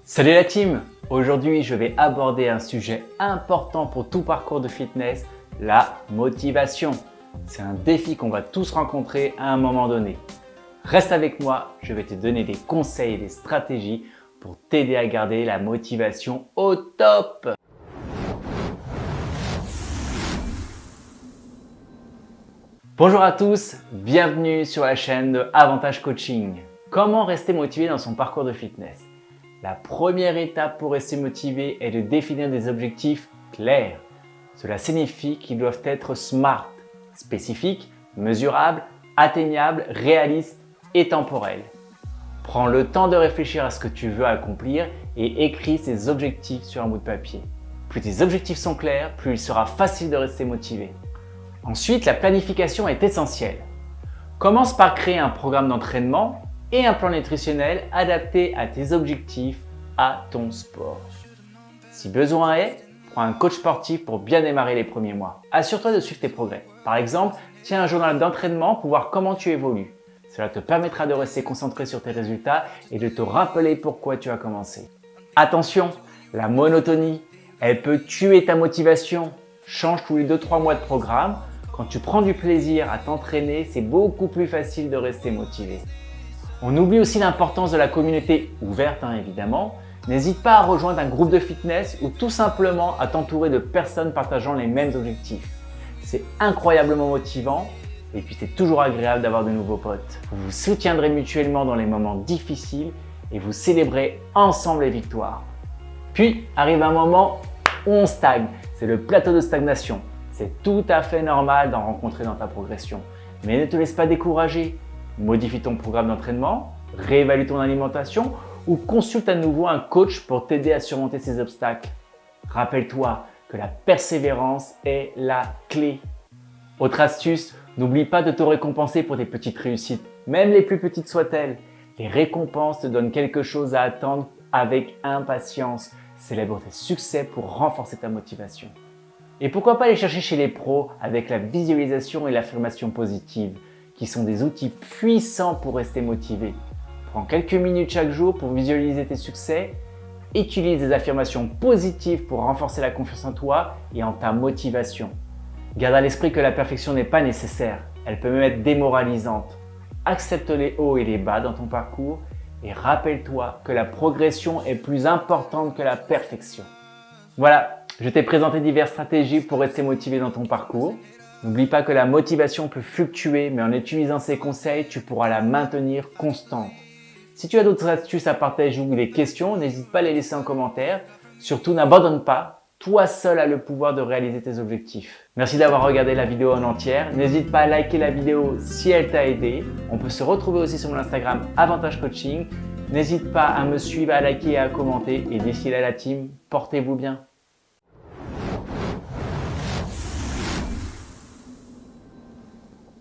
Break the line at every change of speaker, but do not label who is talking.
Salut la team! Aujourd'hui, je vais aborder un sujet important pour tout parcours de fitness, la motivation. C'est un défi qu'on va tous rencontrer à un moment donné. Reste avec moi, je vais te donner des conseils et des stratégies pour t'aider à garder la motivation au top. Bonjour à tous, bienvenue sur la chaîne de Avantage Coaching. Comment rester motivé dans son parcours de fitness? La première étape pour rester motivé est de définir des objectifs clairs. Cela signifie qu'ils doivent être SMART, spécifiques, mesurables, atteignables, réalistes et temporels. Prends le temps de réfléchir à ce que tu veux accomplir et écris ces objectifs sur un bout de papier. Plus tes objectifs sont clairs, plus il sera facile de rester motivé. Ensuite, la planification est essentielle. Commence par créer un programme d'entraînement et un plan nutritionnel adapté à tes objectifs, à ton sport. Si besoin est, prends un coach sportif pour bien démarrer les premiers mois. Assure-toi de suivre tes progrès. Par exemple, tiens un journal d'entraînement pour voir comment tu évolues. Cela te permettra de rester concentré sur tes résultats et de te rappeler pourquoi tu as commencé. Attention, la monotonie, elle peut tuer ta motivation. Change tous les 2-3 mois de programme. Quand tu prends du plaisir à t'entraîner, c'est beaucoup plus facile de rester motivé. On oublie aussi l'importance de la communauté ouverte, évidemment. N'hésite pas à rejoindre un groupe de fitness ou tout simplement à t'entourer de personnes partageant les mêmes objectifs. C'est incroyablement motivant et puis c'est toujours agréable d'avoir de nouveaux potes. Vous vous soutiendrez mutuellement dans les moments difficiles et vous célébrez ensemble les victoires. Puis arrive un moment où on stagne, c'est le plateau de stagnation. C'est tout à fait normal d'en rencontrer dans ta progression. Mais ne te laisse pas décourager. Modifie ton programme d'entraînement, réévalue ton alimentation ou consulte à nouveau un coach pour t'aider à surmonter ces obstacles. Rappelle-toi que la persévérance est la clé. Autre astuce, n'oublie pas de te récompenser pour tes petites réussites, même les plus petites soient-elles. Les récompenses te donnent quelque chose à attendre avec impatience. Célèbre tes succès pour renforcer ta motivation. Et pourquoi pas aller chercher chez les pros avec la visualisation et l'affirmation positive, qui sont des outils puissants pour rester motivé. Prends quelques minutes chaque jour pour visualiser tes succès. Utilise des affirmations positives pour renforcer la confiance en toi et en ta motivation. Garde à l'esprit que la perfection n'est pas nécessaire, elle peut même être démoralisante. Accepte les hauts et les bas dans ton parcours et rappelle-toi que la progression est plus importante que la perfection. Voilà, je t'ai présenté diverses stratégies pour rester motivé dans ton parcours. N'oublie pas que la motivation peut fluctuer, mais en utilisant ces conseils, tu pourras la maintenir constante. Si tu as d'autres astuces à partager ou des questions, n'hésite pas à les laisser en commentaire. Surtout, n'abandonne pas. Toi seul as le pouvoir de réaliser tes objectifs. Merci d'avoir regardé la vidéo en entière. N'hésite pas à liker la vidéo si elle t'a aidé. On peut se retrouver aussi sur mon Instagram Avantage Coaching. N'hésite pas à me suivre, à liker et à commenter. Et d'ici là, la team, portez-vous bien.